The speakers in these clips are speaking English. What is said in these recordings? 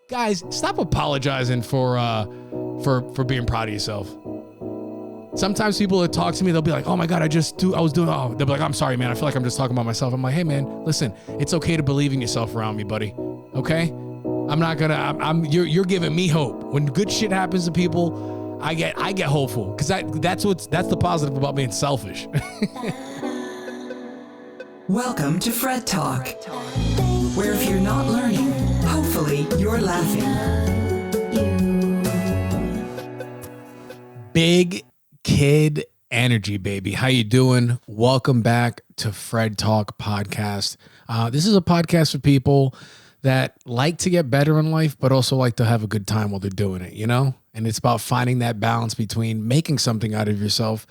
Guys, stop apologizing for being proud of yourself. Sometimes people that talk to me, they'll be like, oh my God, they'll be like, I'm sorry, man. I feel like I'm just talking about myself. I'm like, hey man, listen, it's okay to believe in yourself around me, buddy. Okay? You're giving me hope. When good shit happens to people, I get hopeful. Cause that's the positive about being selfish. Welcome to FredTalk, where if you're not learning, hopefully you're laughing. Big kid energy, baby. How you doing? Welcome back to FredTalk podcast. This is a podcast for people that like to get better in life, but also like to have a good time while they're doing it, you know? And it's about finding that balance between making something out of yourself,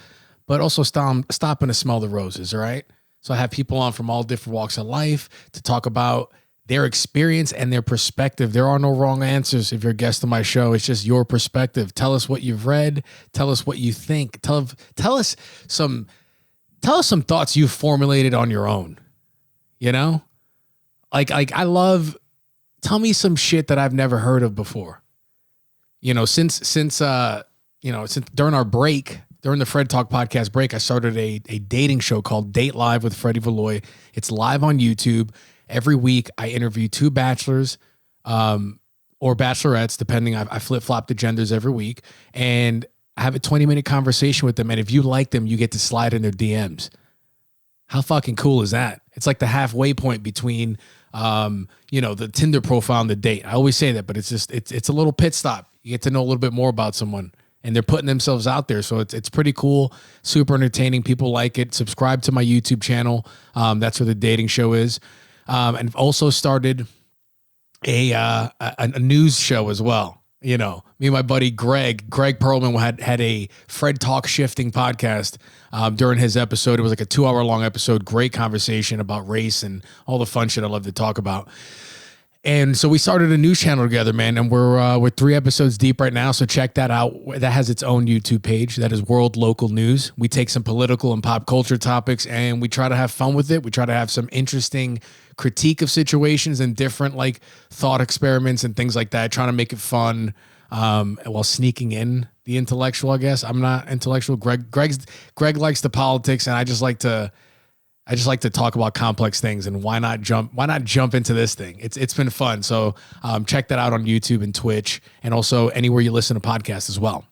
but also stopping to smell the roses, all right? So I have people on from all different walks of life to talk about their experience and their perspective. There are no wrong answers if you're a guest on my show. It's just your perspective. Tell us what you've read. Tell us what you think. Tell us some thoughts you've formulated on your own. You know? Like tell me some shit that I've never heard of before. You know, since during our break, during the FredTalk podcast break, I started a dating show called Date Live with Freddie Valoy. It's live on YouTube. Every week, I interview two bachelors or bachelorettes, depending. I flip-flop the genders every week. And I have a 20-minute conversation with them. And if you like them, you get to slide in their DMs. How fucking cool is that? It's like the halfway point between, the Tinder profile and the date. I always say that, but it's a little pit stop. You get to know a little bit more about someone. And they're putting themselves out there. So it's pretty cool, super entertaining. People like it. Subscribe to my YouTube channel. That's where the dating show is. And I've also started a news show as well. You know, me and my buddy Greg Perlman had a FredTalk shifting podcast during his episode. It was like a 2-hour long episode. Great conversation about race and all the fun shit I love to talk about. And so we started a news channel together, man, and we're 3 episodes deep right now, so check that out. That has its own YouTube page. That is World Local News. We take some political and pop culture topics, and we try to have fun with it. We try to have some interesting critique of situations and different, like, thought experiments and things like that, trying to make it fun while sneaking in the intellectual, I guess. I'm not intellectual. Greg likes the politics, and I just like to talk about complex things, and why not jump into this thing? It's been fun. So check that out on YouTube and Twitch, and also anywhere you listen to podcasts as well.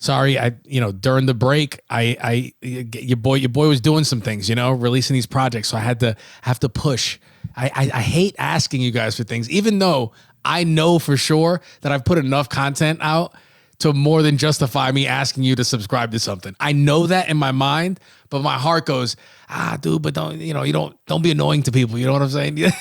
Sorry, during the break, your boy was doing some things, releasing these projects. So I have to push. I hate asking you guys for things, even though I know for sure that I've put enough content out to more than justify me asking you to subscribe to something. I know that in my mind, but my heart goes, dude, but don't be annoying to people. You know what I'm saying?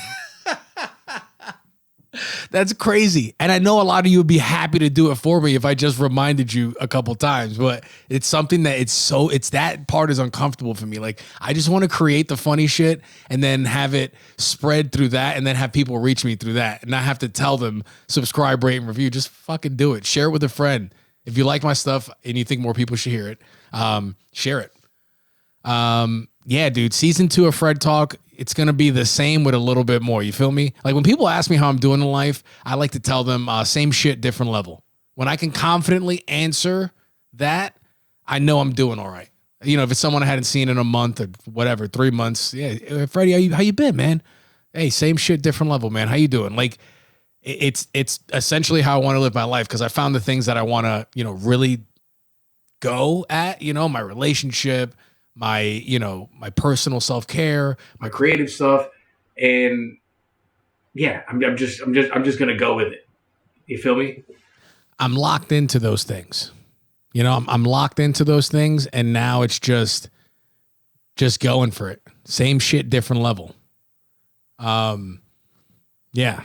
That's crazy. And I know a lot of you would be happy to do it for me if I just reminded you a couple times, but it's something that it's that part is uncomfortable for me. Like, I just want to create the funny shit and then have it spread through that, and then have people reach me through that, and not have to tell them subscribe, rate, and review. Just fucking do it. Share it with a friend. If you like my stuff and you think more people should hear it, share it. Yeah, dude, season 2 of FredTalk, it's going to be the same with a little bit more. You feel me? Like, when people ask me how I'm doing in life, I like to tell them same shit, different level. When I can confidently answer that, I know I'm doing all right. If it's someone I hadn't seen in a month or whatever, 3 months. Yeah, Freddie, how you been, man? Hey, same shit, different level, man. How you doing? Like, it's essentially how I want to live my life, because I found the things that I want to, really go at, my relationship, my personal self-care, my creative stuff. And yeah, I'm just going to go with it. You feel me? I'm locked into those things. I'm locked into those things, and now it's just going for it. Same shit, different level. Yeah.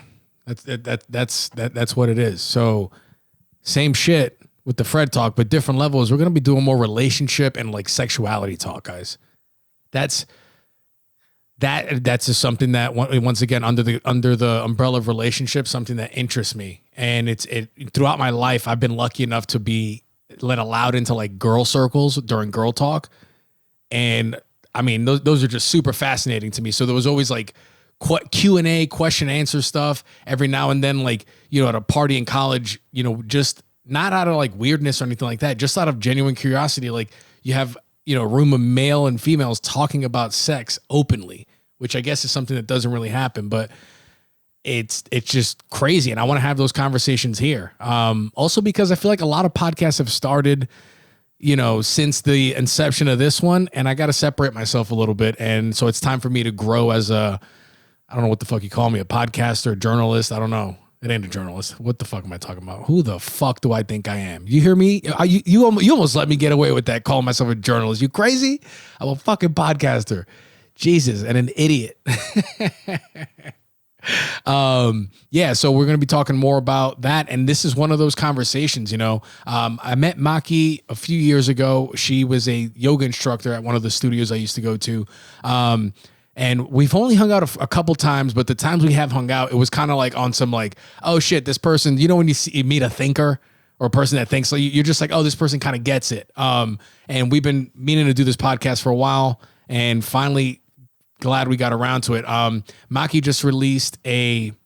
That's what it is. So same shit with the FredTalk, but different levels. We're going to be doing more relationship and like sexuality talk, guys. That's just something that, once again, under the umbrella of relationship, something that interests me. And it throughout my life, I've been lucky enough to be allowed into like girl circles during girl talk. And I mean, those are just super fascinating to me. So there was always like Q&A, question answer stuff every now and then, like, you know, at a party in college, you know, just not out of like weirdness or anything like that, just out of genuine curiosity. Like you have, you know, a room of male and females talking about sex openly, which I guess is something that doesn't really happen, but it's just crazy. And I want to have those conversations here. Also because I feel like a lot of podcasts have started, you know, since the inception of this one, and I got to separate myself a little bit. And so it's time for me to grow as I don't know what the fuck you call me, a podcaster, a journalist. I don't know. It ain't a journalist. What the fuck am I talking about? Who the fuck do I think I am? You hear me? You almost let me get away with that, calling myself a journalist. You crazy? I'm a fucking podcaster. Jesus, and an idiot. Yeah, so we're going to be talking more about that. And this is one of those conversations, you know. I met Maki a few years ago. She was a yoga instructor at one of the studios I used to go to. And we've only hung out a couple times, but the times we have hung out, it was kind of like on some like, oh shit, this person, you know, when you meet a thinker or a person that thinks, like, you're just like, oh, this person kind of gets it. And we've been meaning to do this podcast for a while, and finally glad we got around to it. Maki just released an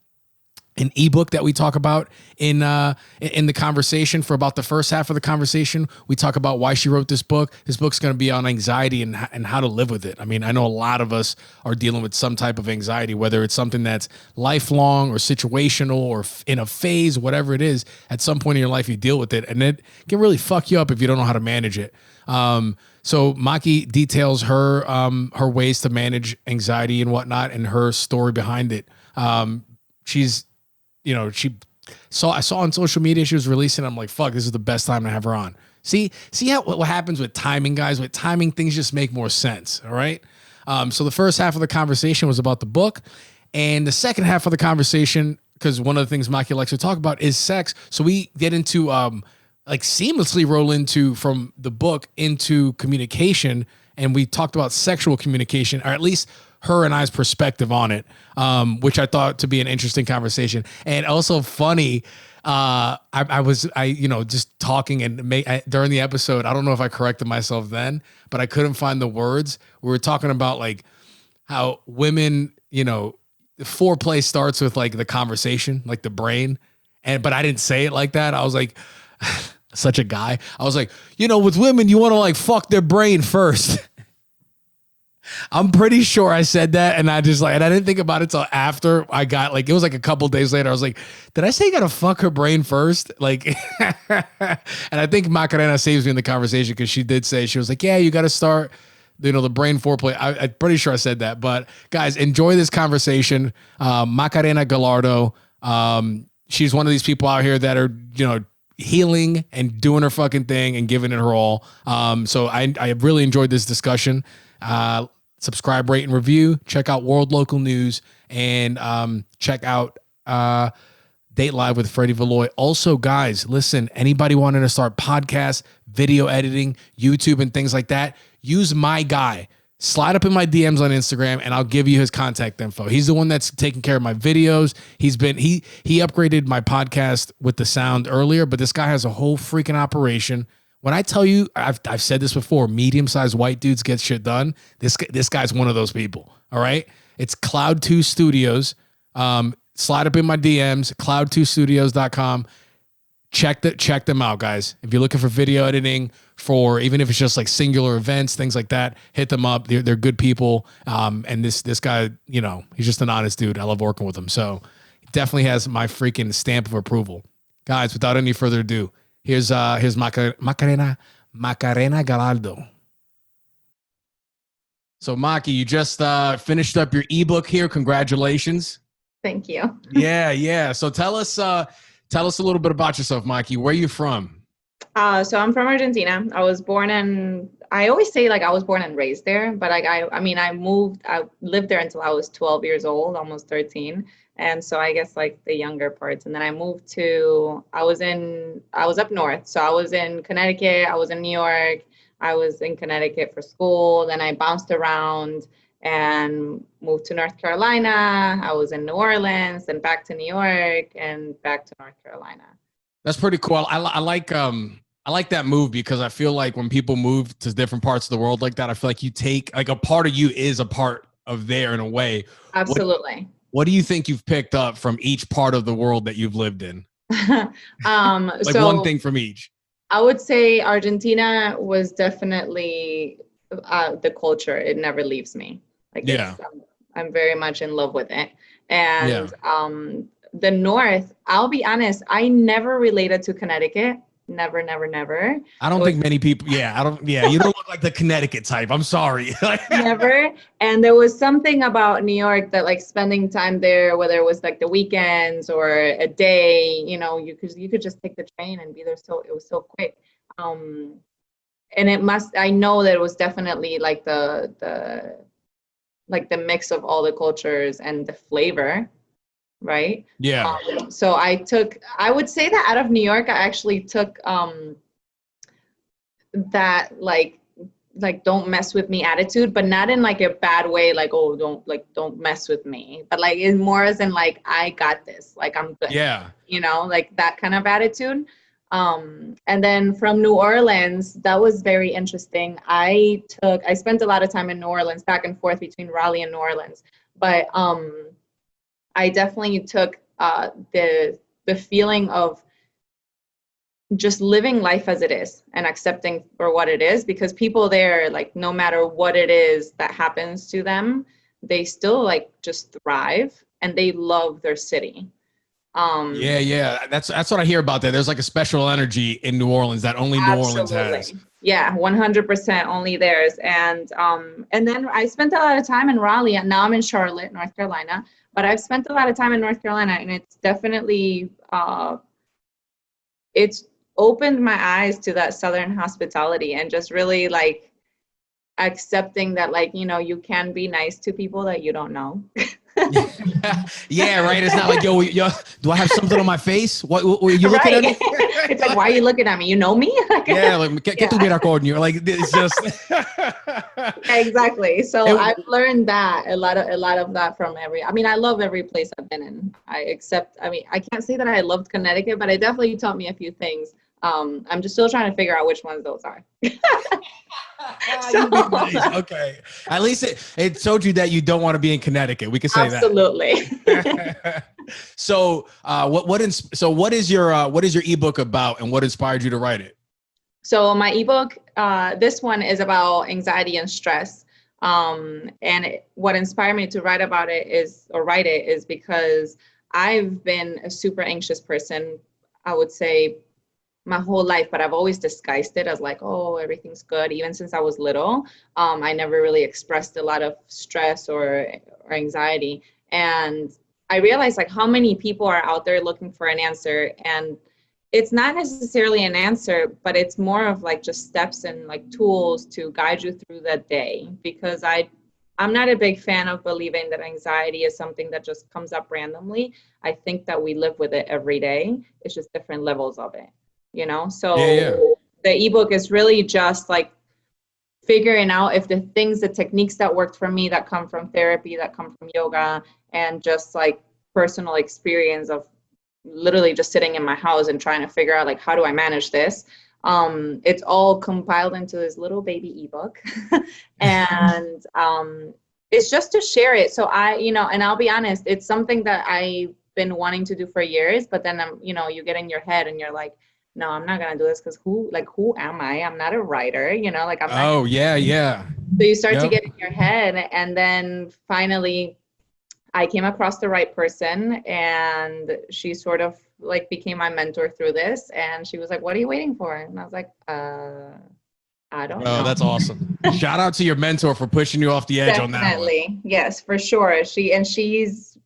ebook that we talk about in the conversation. For about the first half of the conversation, we talk about why she wrote this book. This book's going to be on anxiety and how to live with it. I mean, I know a lot of us are dealing with some type of anxiety, whether it's something that's lifelong or situational or in a phase, whatever it is. At some point in your life, you deal with it, and it can really fuck you up if you don't know how to manage it. So Maki details her ways to manage anxiety and whatnot, and her story behind it. She's, you know, I saw on social media she was releasing. I'm like, fuck, this is the best time to have her on. See how what happens with timing, guys. With timing, things just make more sense. All right. So the first half of the conversation was about the book, and the second half of the conversation, because one of the things Maki likes to talk about is sex. So we get into like seamlessly roll into from the book into communication, and we talked about sexual communication, or at least her and I's perspective on it, which I thought to be an interesting conversation, and also funny. I was just talking, and during the episode, I don't know if I corrected myself then, but I couldn't find the words. We were talking about like how women, you know, foreplay starts with like the conversation, like the brain, but I didn't say it like that. I was like, such a guy. I was like, you know, with women, you want to like fuck their brain first. I'm pretty sure I said that, and I didn't think about it till after I got, like, it was like a couple days later. I was like, did I say you gotta fuck her brain first? Like, and I think Macarena saves me in the conversation, because she did say, she was like, yeah, you gotta start, you know, the brain foreplay. I'm pretty sure I said that. But guys, enjoy this conversation. Macarena Gallardo. She's one of these people out here that are, you know, healing and doing her fucking thing and giving it her all. So I really enjoyed this discussion. Subscribe, rate, and review. Check out World Local News, and check out Date Live with Freddie Valoy. Also, guys, listen, anybody wanting to start podcasts, video editing, YouTube, and things like that, use my guy. Slide up in my DMs on Instagram, and I'll give you his contact info. He's the one that's taking care of my videos. He upgraded my podcast with the sound earlier, but this guy has a whole freaking operation. When I tell you, I've said this before, medium-sized white dudes get shit done. This guy's one of those people. All right. It's Cloud2 Studios. Slide up in my DMs, cloud2studios.com. Check them out, guys. If you're looking for video editing, for even if it's just like singular events, things like that, hit them up. They're good people. And this guy, you know, he's just an honest dude. I love working with him. So he definitely has my freaking stamp of approval. Guys, without any further ado, here's Macarena Gallardo. So Maki, you just finished up your ebook here. Congratulations. Thank you. Yeah. So tell us a little bit about yourself, Maki. Where are you from? So I'm from Argentina. I was born I always say like I was born and raised there, but like I lived there until I was 12 years old, almost 13. And so I guess like the younger parts. And then I moved I was up north. So I was in Connecticut, I was in New York, I was in Connecticut for school. Then I bounced around and moved to North Carolina. I was in New Orleans, then back to New York, and back to North Carolina. That's pretty cool. I like that move, because I feel like when people move to different parts of the world like that, I feel like you take like a part of you is a part of there in a way. Absolutely. What do you think you've picked up from each part of the world that you've lived in? Like So one thing from each. I would say Argentina was definitely the culture. It never leaves me. Like Yeah. I'm very much in love with it. Yeah. And the North, I'll be honest, I never related to Connecticut. Never, never, never. I don't think many people, you don't look like the Connecticut type. I'm sorry. Never. And there was something about New York that like spending time there, whether it was like the weekends or a day, you know, you could just take the train and be there. So it was so quick. And I know that it was definitely like the mix of all the cultures and the flavor, right? Yeah. So I would say that out of New York, I actually took that like don't mess with me attitude, but not in like a bad way, like, oh, don't mess with me, but like it's more as in like, I got this, like I'm good. Yeah. You know, like that kind of attitude. And then from New Orleans, that was very interesting. I spent a lot of time in New Orleans, back and forth between Raleigh and New Orleans, but I definitely took the feeling of just living life as it is and accepting for what it is, because people there, like, no matter what it is that happens to them, they still like just thrive and they love their city. Yeah. That's what I hear about that. There's like a special energy in New Orleans that only New Orleans has. Yeah, 100% only theirs. And then I spent a lot of time in Raleigh, and now I'm in Charlotte, North Carolina, but I've spent a lot of time in North Carolina, and it's definitely it's opened my eyes to that Southern hospitality and just really like accepting that, like, you know, you can be nice to people that you don't know. Yeah, right. It's not like, yo, do I have something on my face? What are you looking at me? It's like, why are you looking at me? You know me? Yeah, like, get to be on you. Like, it's just exactly. So I've learned that a lot of that from I mean, I love every place I've been in. I mean, I can't say that I loved Connecticut, but it definitely taught me a few things. I'm just still trying to figure out which ones those are. Nice. Okay. At least it told you that you don't want to be in Connecticut. We can say absolutely. That. So, what is your ebook about, and what inspired you to write it? So my ebook, this one is about anxiety and stress. What inspired me to write it is because I've been a super anxious person, I would say, my whole life, but I've always disguised it as like, oh, everything's good. Even since I was little, I never really expressed a lot of stress or anxiety. And I realized like how many people are out there looking for an answer, and it's not necessarily an answer, but it's more of like just steps and like tools to guide you through the day. Because I'm not a big fan of believing that anxiety is something that just comes up randomly. I think that we live with it every day. It's just different levels of it, you know? So the ebook is really just like figuring out if the techniques that worked for me, that come from therapy, that come from yoga, and just like personal experience of literally just sitting in my house and trying to figure out like, how do I manage this? It's all compiled into this little baby ebook. And it's just to share it. So and I'll be honest, it's something that I've been wanting to do for years, but then you get in your head and you're like, no, I'm not gonna do this, because who am I? I'm not a writer, like I'm not. Oh, yeah. So you start to get in your head, and then finally I came across the right person, and she sort of like became my mentor through this. And she was like, what are you waiting for? And I was like, I don't know. Oh, that's awesome. Shout out to your mentor for pushing you off the edge on that one. Definitely. Yes, for sure. She's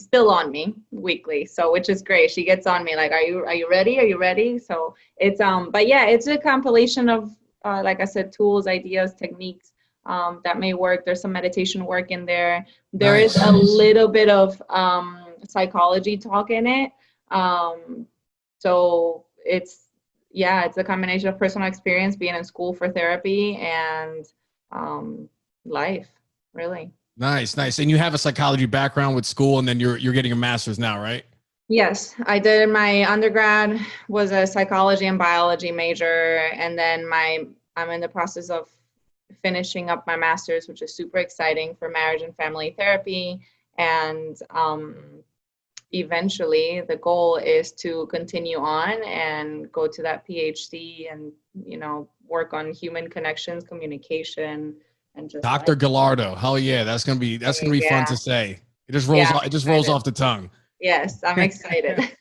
still on me weekly, so which is great. She gets on me like, are you ready? Are you ready? So it's but yeah, it's a compilation of like I said, tools, ideas, techniques that may work. There's some meditation work in there. There is a little bit of psychology talk in it. So it's a combination of personal experience, being in school for therapy, and life, really. Nice. And you have a psychology background with school, and then you're getting a master's now, right? Yes, I did. My undergrad was a psychology and biology major, and then I'm in the process of finishing up my master's, which is super exciting, for marriage and family therapy. And eventually the goal is to continue on and go to that PhD and, you know, work on human connections, communication, and just Dr. Gallardo. Hell yeah. That's going to be fun to say. It just rolls off, rolls off the tongue. Yes, I'm excited.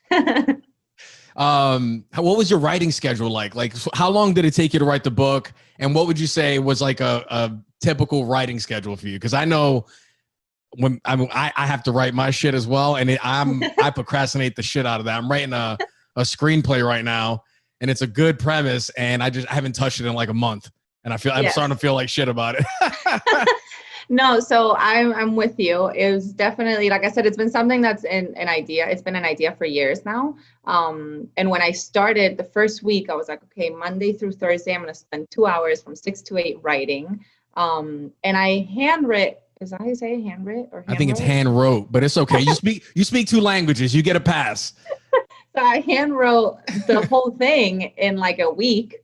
What was your writing schedule like? Like, how long did it take you to write the book? And what would you say was like a typical writing schedule for you? Because I know when I have to write my shit as well, and I procrastinate the shit out of that. I'm writing a screenplay right now, and it's a good premise, and I haven't touched it in like a month, and I'm starting to feel like shit about it. No, so I'm with you. It was definitely, like I said, it's been something that's an idea. It's been an idea for years now. And when I started the first week, I was like, okay, Monday through Thursday, I'm going to spend 2 hours from 6 to 8 writing. And I handwrote. Is that how you say it? Handwrit or handwrote? I think it's hand wrote, but it's okay. You speak 2 languages. You get a pass. So I handwrote the whole thing in like a week.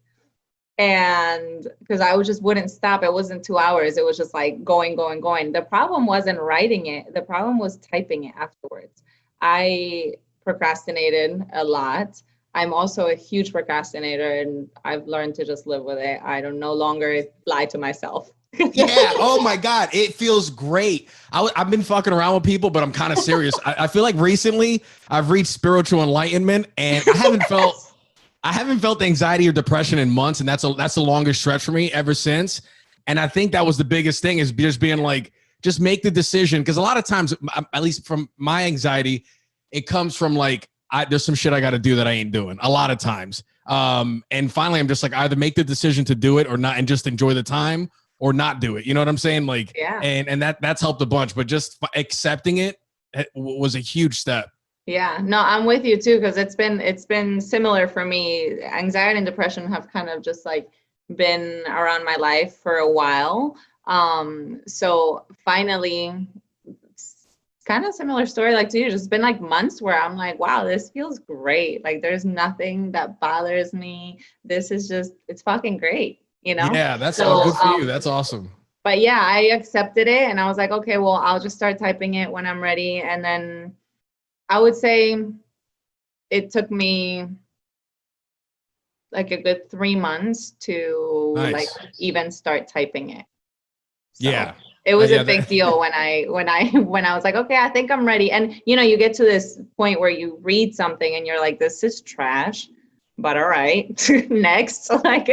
And because I just wouldn't stop. It wasn't 2 hours. It was just like going. The problem wasn't writing it. The problem was typing it afterwards. I procrastinated a lot. I'm also a huge procrastinator, and I've learned to just live with it. I don't no longer lie to myself. Yeah. Oh my God. It feels great. I've been fucking around with people, but I'm kind of serious. I feel like recently I've reached spiritual enlightenment, and I haven't felt anxiety or depression in months. And that's the longest stretch for me ever since. And I think that was the biggest thing, is just being like, just make the decision. Cause a lot of times, at least from my anxiety, it comes from like, there's some shit I got to do that I ain't doing a lot of times. And finally I'm just like, either make the decision to do it or not, and just enjoy the time, or not do it. You know what I'm saying? Like, yeah. And that's helped a bunch, but just accepting it was a huge step. Yeah, no, I'm with you too, because it's been similar for me. Anxiety and depression have kind of just like been around my life for a while. So finally, it's kind of similar story like to you. Just been like months where I'm like, wow, this feels great. Like there's nothing that bothers me. This is just, it's fucking great. You know? Yeah, that's all good for you. That's awesome. But yeah, I accepted it, and I was like, okay, well, I'll just start typing it when I'm ready. And then I would say it took me like a good 3 months to like even start typing it. So yeah. It was a big deal when I was like, okay, I think I'm ready. And you know, you get to this point where you read something and you're like, this is trash. But all right, next, like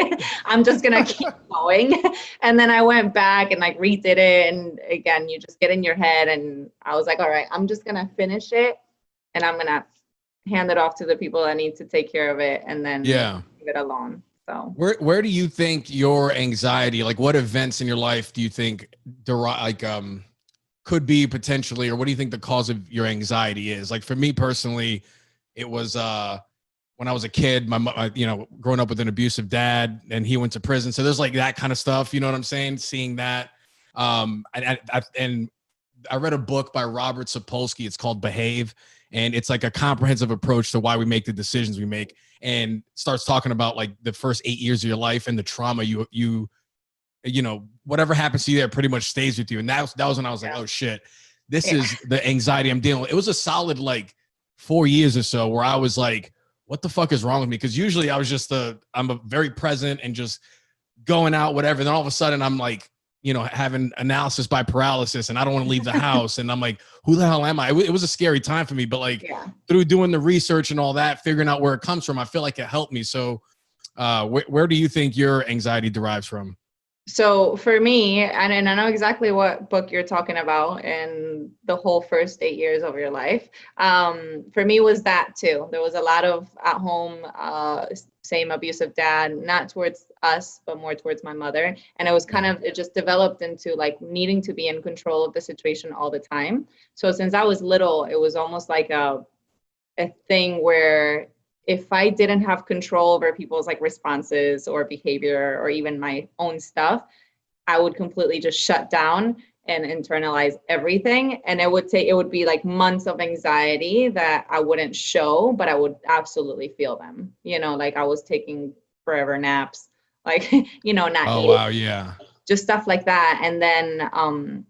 I'm just gonna keep going. And then I went back and like redid it, and again, you just get in your head. And I was like, all right, I'm just gonna finish it, and I'm gonna hand it off to the people that need to take care of it, and then leave it alone. So where do you think your anxiety, like what events in your life do you think could be potentially, or what do you think the cause of your anxiety is? Like for me personally, it was when I was a kid, growing up with an abusive dad, and he went to prison. So there's like that kind of stuff, you know what I'm saying? Seeing that. And I read a book by Robert Sapolsky. It's called Behave. And it's like a comprehensive approach to why we make the decisions we make, and starts talking about like the first 8 years of your life and the trauma you know, whatever happens to you there pretty much stays with you. And that was when I was like, oh shit, this is the anxiety I'm dealing with. It was a solid like 4 years or so where I was like, what the fuck is wrong with me? Because usually I was just I'm a very present and just going out, whatever. And then all of a sudden I'm like, you know, having analysis by paralysis, and I don't want to leave the house. And I'm like, who the hell am I? It was a scary time for me, but like through doing the research and all that, figuring out where it comes from, I feel like it helped me. So where do you think your anxiety derives from? So for me, and I know exactly what book you're talking about, and the whole first 8 years of your life, for me was that too. There was a lot of at home, same abusive dad, not towards us, but more towards my mother. And it was it just developed into like needing to be in control of the situation all the time. So since I was little, it was almost like a thing where if I didn't have control over people's like responses or behavior or even my own stuff, I would completely just shut down and internalize everything. And it would be like months of anxiety that I wouldn't show, but I would absolutely feel them. You know, like I was taking forever naps, like, you know, not eating. Wow. Yeah. just stuff like that. And then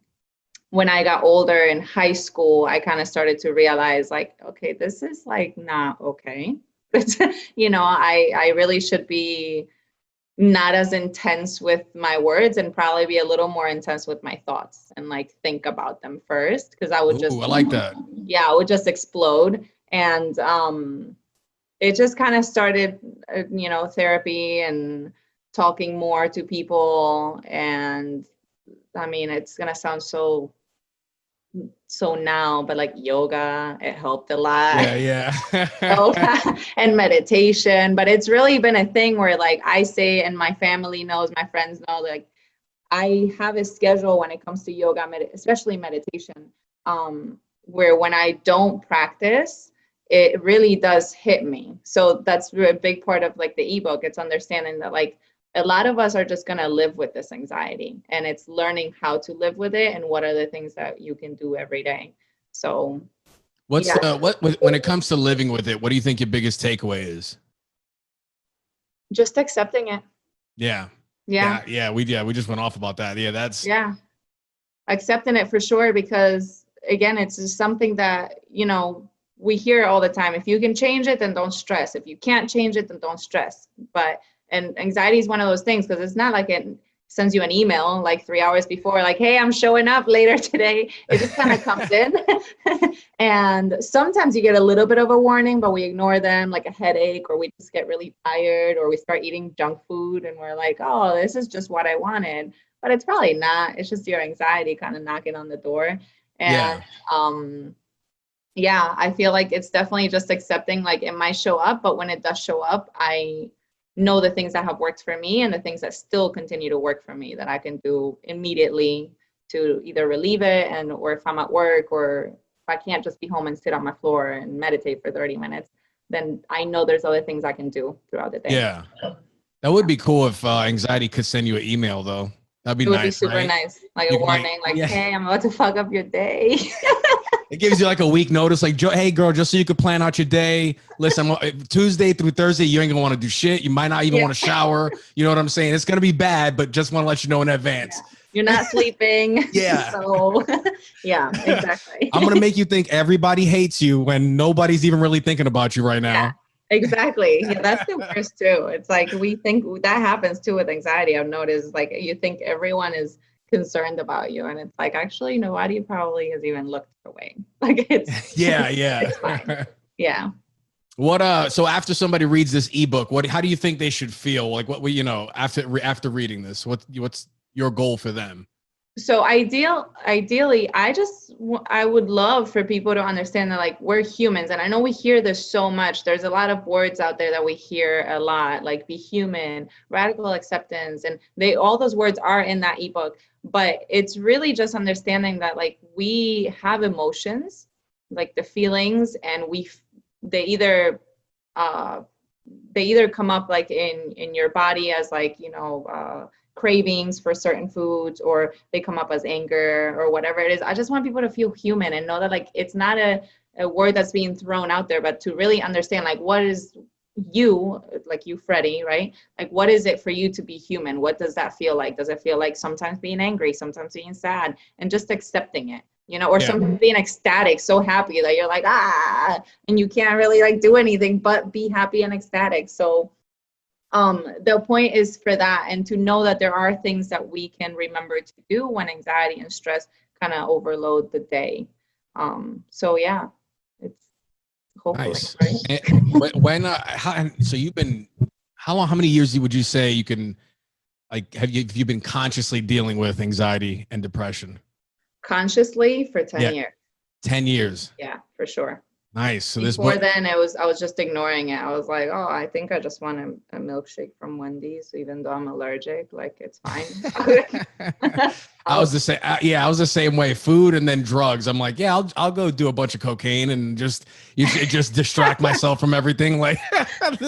when I got older in high school, I kind of started to realize like, okay, this is like not okay. You know, I really should be not as intense with my words and probably be a little more intense with my thoughts and like think about them first, because I would just, I like that. yeah, I would just explode. And it just kind of started, you know, therapy and talking more to people. And I mean, it's gonna sound so now, but like yoga, it helped a lot. Yeah. Yoga and meditation. But it's really been a thing where like I say, and my family knows, my friends know, like I have a schedule when it comes to yoga, especially meditation, where when I don't practice, it really does hit me. So that's a big part of like the ebook. It's understanding that like a lot of us are just going to live with this anxiety, and it's learning how to live with it and what are the things that you can do every day. So what's when it comes to living with it, what do you think your biggest takeaway is? Just accepting it. Yeah. We just went off about that. Yeah, accepting it for sure, because again, it's just something that, you know, we hear all the time. If you can change it, then don't stress. If you can't change it, then don't stress. And anxiety is one of those things, because it's not like it sends you an email like 3 hours before, like, hey, I'm showing up later today. It just kind of comes in. And sometimes you get a little bit of a warning, but we ignore them, like a headache, or we just get really tired, or we start eating junk food and we're like, oh, this is just what I wanted. But it's probably not. It's just your anxiety kind of knocking on the door. And I feel like it's definitely just accepting, like it might show up, but when it does show up, I know the things that have worked for me and the things that still continue to work for me that I can do immediately to either relieve it, and or if I'm at work, or if I can't just be home and sit on my floor and meditate for 30 minutes, then I know there's other things I can do throughout the day. Yeah. That would be cool if anxiety could send you an email though. That'd be nice. It would be super nice. Like a warning, hey, I'm about to fuck up your day. It gives you like a week notice, like, hey girl, just so you could plan out your day. Listen, Tuesday through Thursday, you ain't gonna want to do shit. You might not even want to shower. You know what I'm saying? It's gonna be bad, but just want to let you know in advance. Yeah. You're not sleeping. Yeah. So yeah, exactly. I'm gonna make you think everybody hates you when nobody's even really thinking about you right now. Yeah, exactly. Yeah, that's the worst too. It's like we think that happens too with anxiety. I've noticed, like you think everyone is concerned about you, and it's like actually nobody probably has even looked away. Like it's it's fine. Yeah. What so after somebody reads this ebook, how do you think they should feel? Like what we, you know, after reading this, what's your goal for them? So ideally, I would love for people to understand that like we're humans, and I know we hear this so much. There's a lot of words out there that we hear a lot, like be human, radical acceptance, and all those words are in that ebook. But it's really just understanding that like we have emotions, like the feelings, and they either come up like in your body as like, you know, cravings for certain foods, or they come up as anger or whatever it is. I just want people to feel human and know that like it's not a word that's being thrown out there, but to really understand like what is you, like you, Freddie, right? Like what is it for you to be human? What does that feel like? Does it feel like sometimes being angry, sometimes being sad, and just accepting it, you know, or sometimes being ecstatic, so happy that you're like, and you can't really like do anything but be happy and ecstatic. So the point is for that, and to know that there are things that we can remember to do when anxiety and stress kind of overload the day. So yeah, it's hopefully nice. Right? So you've been, how many years would you say you can, like, have you been consciously dealing with anxiety and depression? Consciously for 10 years. 10 years. Yeah, for sure. Nice. So before then, I was just ignoring it. I was like, oh, I think I just want a milkshake from Wendy's, even though I'm allergic. Like it's fine. I was the same. I was the same way. Food and then drugs. I'm like, yeah, I'll go do a bunch of cocaine and just distract myself from everything. Like,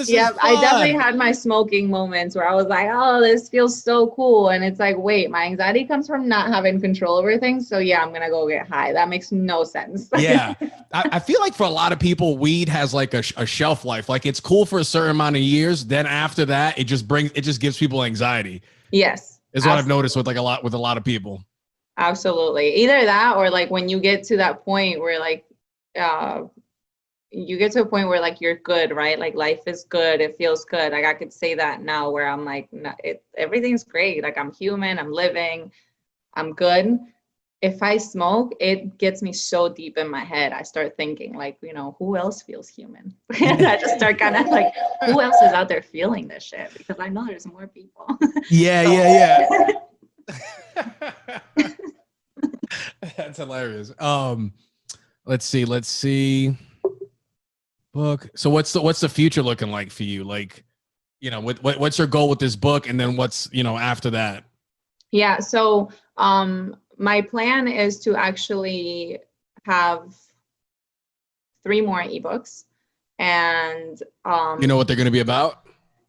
yeah, I definitely had my smoking moments where I was like, oh, this feels so cool, and it's like, wait, my anxiety comes from not having control over things. So yeah, I'm gonna go get high. That makes no sense. Yeah, I feel like for a lot of people, weed has like a shelf life. Like it's cool for a certain amount of years. Then after that, it just gives people anxiety. Yes. is what I've noticed with a lot of people. Absolutely. Either that or like when you get to that point where like you get to a point where like you're good, right? Like life is good, it feels good. Like I could say that now where I'm like, no, everything's great. Like I'm human, I'm living, I'm good. If I smoke, it gets me so deep in my head. I start thinking like, you know, who else feels human? And I just start kind of like, who else is out there feeling this shit? Because I know there's more people. Yeah. That's hilarious. Let's see. Book. So what's the future looking like for you? Like, you know, what's your goal with this book, and then what's, you know, after that? Yeah. So my plan is to actually have 3 more ebooks, and You know what they're going to be about?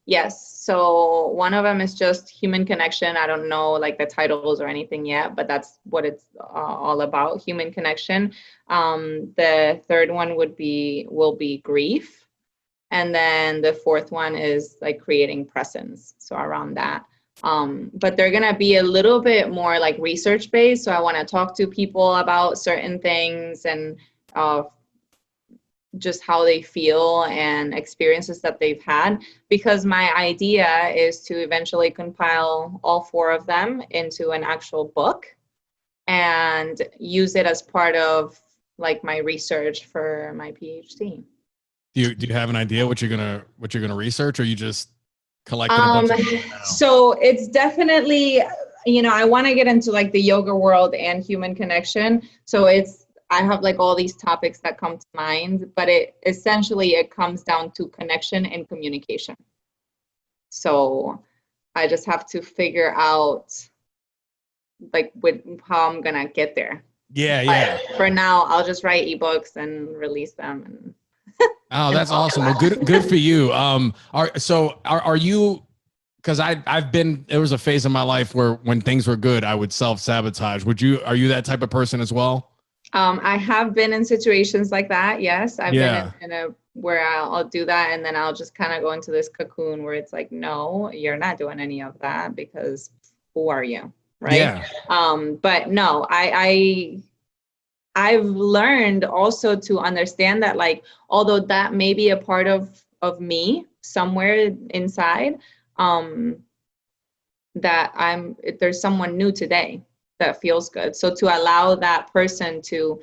yes. So one of them is just human connection. I don't know like the titles or anything yet, but that's what it's all about, human connection. The third one will be grief. And then the fourth one is like creating presence. So around that. But they're going to be a little bit more like research based. So I want to talk to people about certain things and just how they feel and experiences that they've had, because my idea is to eventually compile all 4 of them into an actual book and use it as part of like my research for my PhD. Do you have an idea what you're gonna research, or you just collecting a bunch of now? So it's definitely, you know, I want to get into like the yoga world and human connection. So I have like all these topics that come to mind, but it comes down to connection and communication. So I just have to figure out like with how I'm gonna get there. Yeah. But for now, I'll just write ebooks and release them. And oh, that's awesome. Well, good for you. Are you? Because there was a phase in my life where when things were good, I would self-sabotage. Are you that type of person as well? I have been in situations like that. Yes, I've Yeah. been in a where I'll do that, and then I'll just kind of go into this cocoon where it's like, no, you're not doing any of that because who are you, right? Yeah. But no, I've learned also to understand that like, although that may be a part of me somewhere inside, that there's someone new today that feels good. So to allow that person to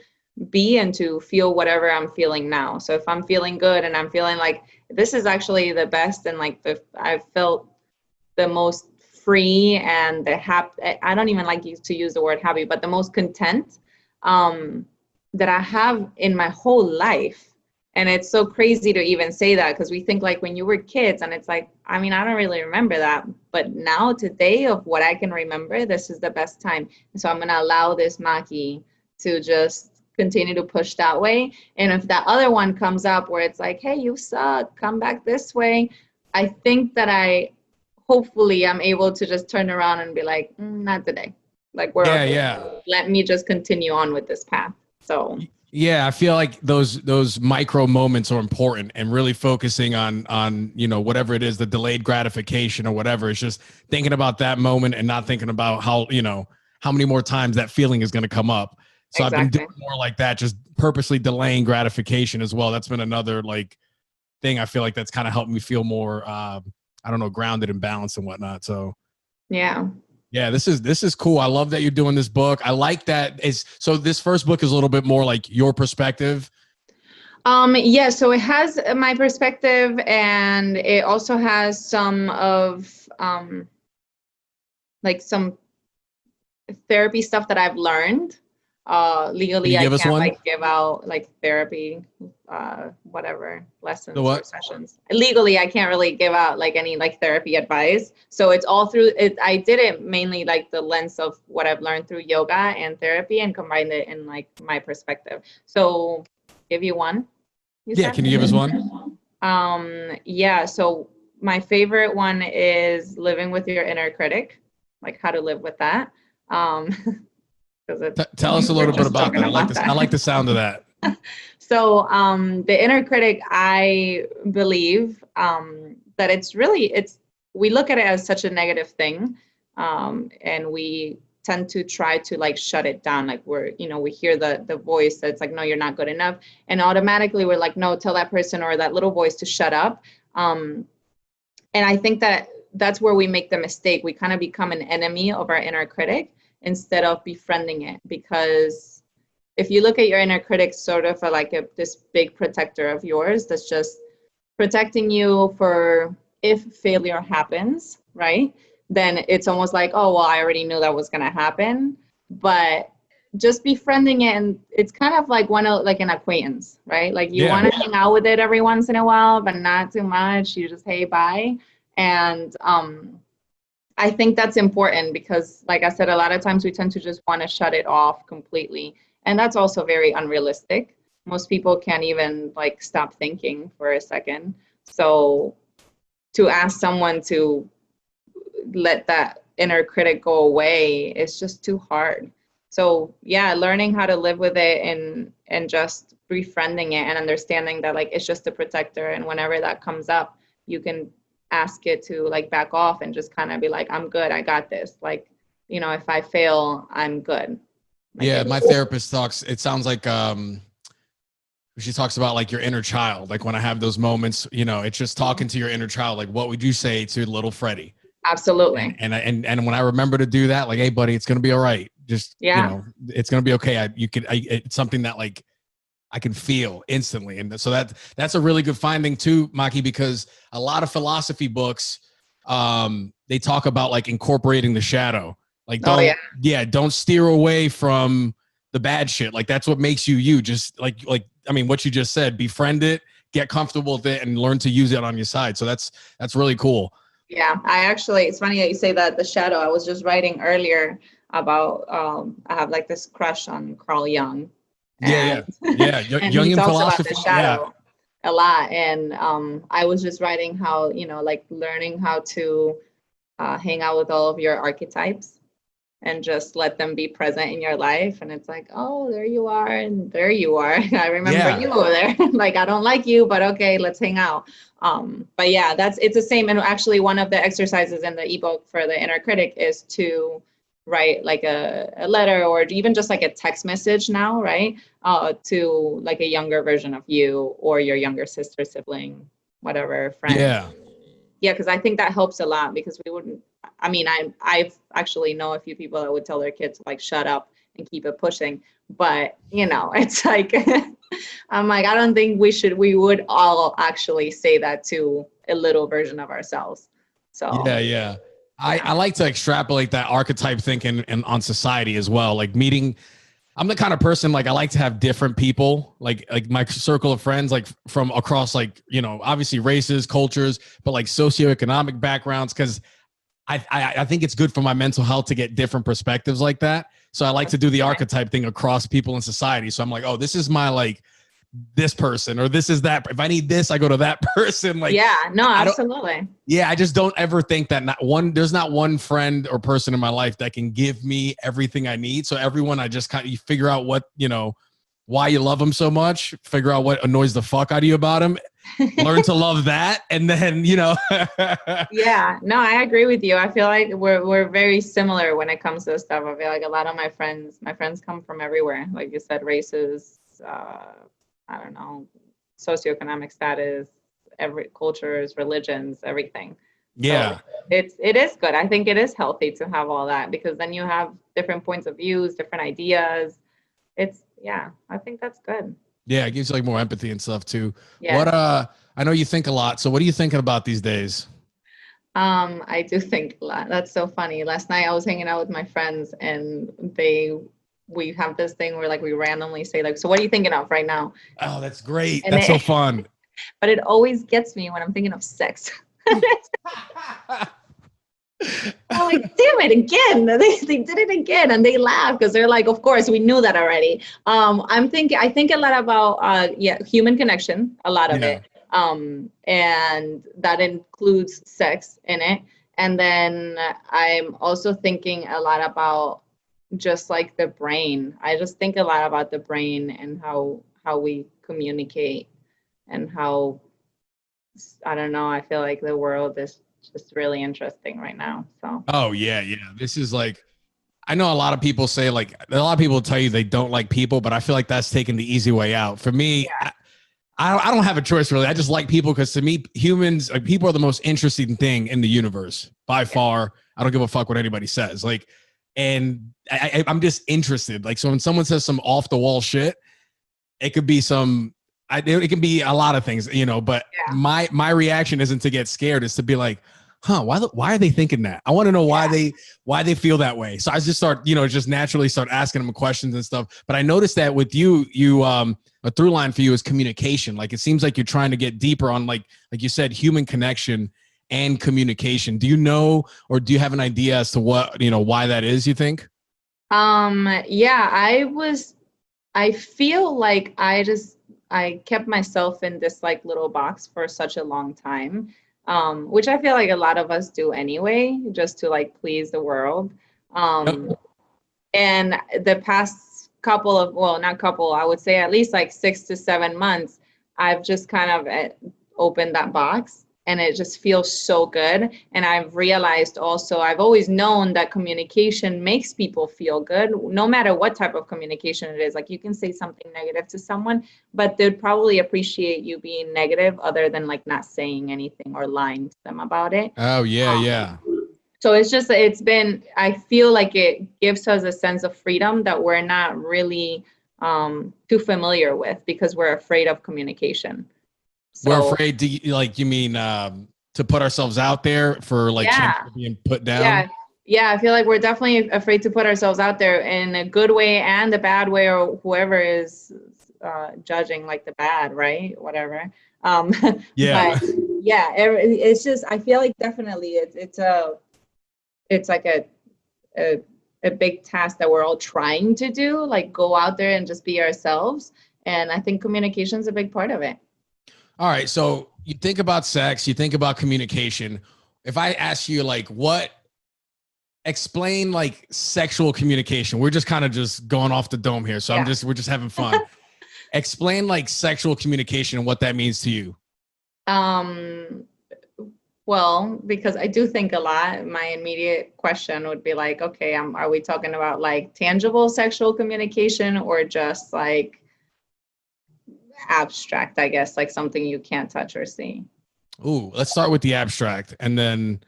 be and to feel whatever I'm feeling now. So if I'm feeling good and I'm feeling like this is actually the best and like I've felt the most free and the happy, I don't even like to use the word happy, but the most content that I have in my whole life. And it's so crazy to even say that because we think like when you were kids and it's like, I mean, I don't really remember that. But now today of what I can remember, this is the best time. And so I'm going to allow this Maki to just continue to push that way. And if that other one comes up where it's like, hey, you suck, come back this way. I think that hopefully I'm able to just turn around and be like, not today. Like we're okay. Yeah. Let me just continue on with this path. So yeah, I feel like those micro moments are important, and really focusing on, you know, whatever it is, the delayed gratification or whatever. It's just thinking about that moment and not thinking about how many more times that feeling is going to come up. So exactly. I've been doing more like that, just purposely delaying gratification as well. That's been another like thing I feel like that's kind of helped me feel more, I don't know, grounded and balanced and whatnot. So yeah, this is cool. I love that you're doing this book. I like that. So this first book is a little bit more like your perspective. Yeah, so it has my perspective, and it also has some of like some therapy stuff that I've learned. Legally, I can't like give out like therapy, whatever lessons or sessions. Legally, I can't really give out like any like therapy advice. So it's all through it. I did it mainly like the lens of what I've learned through yoga and therapy, and combined it in like my perspective. So give you one. Can you give us one? Yeah. So my favorite one is living with your inner critic, like how to live with that. Tell us a little bit about that. I like the sound of that. So the inner critic, I believe that we look at it as such a negative thing, And we tend to try to like shut it down. Like we hear the voice that's like, no, you're not good enough. And automatically we're like, no, tell that person or that little voice to shut up. And I think that's where we make the mistake. We kind of become an enemy of our inner critic instead of befriending it. Because if you look at your inner critic sort of this big protector of yours, that's just protecting you for if failure happens, right? Then it's almost like, oh, well, I already knew that was going to happen. But just befriending it, and it's kind of like like an acquaintance, right? Like you want to hang out with it every once in a while, but not too much. You just, hey, bye. And I think that's important because, like I said, a lot of times we tend to just want to shut it off completely. And that's also very unrealistic. Most people can't even like stop thinking for a second. So to ask someone to let that inner critic go away is just too hard. So yeah, learning how to live with it and just befriending it and understanding that like it's just a protector, and whenever that comes up, you can ask it to like back off and just kind of be like, I'm good, I got this. Like, if I fail, I'm good. Like, yeah, my therapist talks, it sounds like she talks about like your inner child. Like when I have those moments, it's just talking to your inner child. Like, what would you say to little Freddie? Absolutely. And when I remember to do that, like, hey, buddy, it's gonna be all right. Just it's gonna be okay. It's something that like I can feel instantly, and so that's a really good finding too, Maki, because a lot of philosophy books, they talk about like incorporating the shadow. Like, don't steer away from the bad shit. Like that's what makes you. Just like I mean, what you just said, befriend it, get comfortable with it, and learn to use it on your side. So that's really cool. Yeah, it's funny that you say that, the shadow. I was just writing earlier about I have like this crush on Carl Jung. And Jungian he talks philosophy about the shadow a lot. And I was just writing how, like learning how to hang out with all of your archetypes and just let them be present in your life. And it's like, oh, there you are. And there you are. I remember you over there. Like, I don't like you, but okay, let's hang out. But yeah, it's the same. And actually one of the exercises in the ebook for the inner critic is to write like a letter or even just like a text message now, right? To like a younger version of you or your younger sister, sibling, whatever, friend. Yeah, because I think that helps a lot, because we wouldn't, I mean, I've actually know a few people that would tell their kids to like shut up and keep it pushing. But, it's like, I'm like, I don't think we would all actually say that to a little version of ourselves. So yeah. I like to extrapolate that archetype thinking and on society as well. Like I'm the kind of person, like I like to have different people, like my circle of friends, like from across like, obviously races, cultures, but like socioeconomic backgrounds. Cause I think it's good for my mental health to get different perspectives like that. So I like to do the archetype thing across people in society. So I'm like, oh, this is my like this person, or this is that. If I need this, I go to that person. Like, yeah, no, absolutely. I just don't ever think that there's not one friend or person in my life that can give me everything I need. So everyone, I just you figure out what, why you love them so much, figure out what annoys the fuck out of you about them, learn to love that. And then, Yeah, no, I agree with you. I feel like we're very similar when it comes to this stuff. I feel like a lot of my friends come from everywhere. Like you said, races, I don't know, socioeconomic status, every cultures, religions, everything. Yeah. So it is good. I think it is healthy to have all that, because then you have different points of views, different ideas. I think that's good. Yeah, it gives you like more empathy and stuff too. Yeah. What I know you think a lot. So what are you thinking about these days? I do think a lot. That's so funny. Last night I was hanging out with my friends, and we have this thing where like we randomly say like, so what are you thinking of right now? Oh, that's great. That's so fun. But it always gets me when I'm thinking of sex. I'm like, damn it, again. They did it again. And they laugh because they're like, of course, we knew that already. I think a lot about human connection, a lot of it. And that includes sex in it. And then I'm also thinking a lot about just like the brain. I just think a lot about the brain and how we communicate, and how, I don't know, I feel like the world is just really interesting right now. So. Oh yeah, yeah. This is like, I know a lot of people say like, a lot of people tell you they don't like people, but I feel like that's taking the easy way out. For me, Yeah. I don't have a choice really. I just like people because to me, humans, like people are the most interesting thing in the universe by far. I don't give a fuck what anybody says. Like, and I'm just interested. Like, so when someone says some off the wall shit, it could be some, it can be a lot of things, you know. But Yeah. my reaction isn't to get scared; it's to be like, huh, why are they thinking that? I want to know why they feel that way. So I just start, you know, just naturally start asking them questions and stuff. But I noticed that with you, a through line for you is communication. Like it seems like you're trying to get deeper on like you said, human connection and communication. Do you know, or do you have an idea as to what, you know, why that is, you think? Yeah, I feel like I kept myself in this like little box for such a long time, which I feel like a lot of us do anyway, just to like please the world. Um, Yep. and the past couple of, well, not couple, I would say at least like 6 to 7 months, I've just kind of opened that box and it just feels so good. And I've realized also, I've always known that communication makes people feel good, no matter what type of communication it is. Like you can say something negative to someone, but they'd probably appreciate you being negative other than like not saying anything or lying to them about it. Oh yeah, yeah. So I feel like it gives us a sense of freedom that we're not really too familiar with because we're afraid of communication. We're So afraid to like, you mean to put ourselves out there for like chance yeah, of being put down? yeah, yeah. I feel like we're definitely afraid to put ourselves out there in a good way and a bad way, or whoever is judging like the bad, right? Whatever. Um, Yeah. but yeah, it's just I feel like definitely it's like a a big task that we're all trying to do, like go out there and just be ourselves. And I think communication is a big part of it. All right. So you think about sex, you think about communication. If I ask you like explain like sexual communication, we're just kind of just going off the dome here. So Yeah. we're just having fun. Explain like sexual communication and what that means to you. Um, well, because I do think a lot, my immediate question would be like, okay, are we talking about like tangible sexual communication or just like abstract, I guess, like something you can't touch or see? Ooh, let's start with the abstract and then,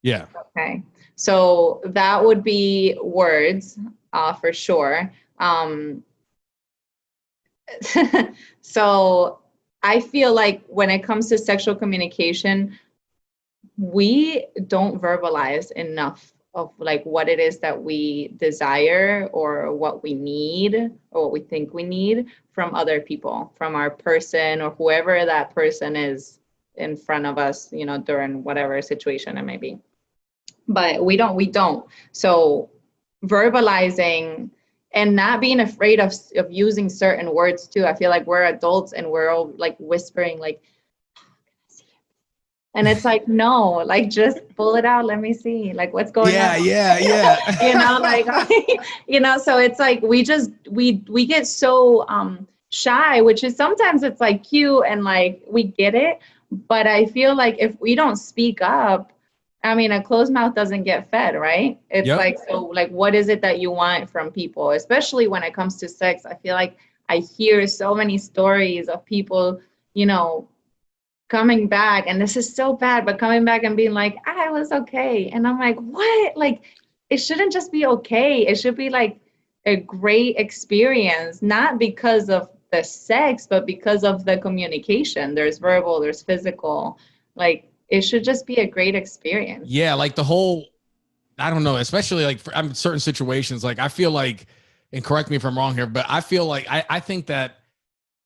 yeah. Okay. So that would be words, for sure. So I feel like when it comes to sexual communication, we don't verbalize enough of like what it is that we desire or what we need or what we think we need from other people, from our person or whoever that person is in front of us, you know, during whatever situation it may be. But we don't. So verbalizing and not being afraid of using certain words too. I feel like we're adults and we're all like whispering like, and it's like, no, like just pull it out. Let me see, like what's going Yeah, on. yeah, yeah. You know, like, you know, so it's like we get so shy, which is sometimes it's like cute and like we get it. But I feel like if we don't speak up, I mean, a closed mouth doesn't get fed, right? It's Yep. like, so like, what is it that you want from people, especially when it comes to sex? I feel like I hear so many stories of people, you know, coming back, and this is so bad, but coming back and being like, I was okay. And I'm like, what? Like, it shouldn't just be okay. It should be like a great experience, not because of the sex, but because of the communication. There's verbal, there's physical. Like, it should just be a great experience. Yeah, like the whole, I don't know, especially like for certain situations, like I feel like, and correct me if I'm wrong here, but I feel like I think that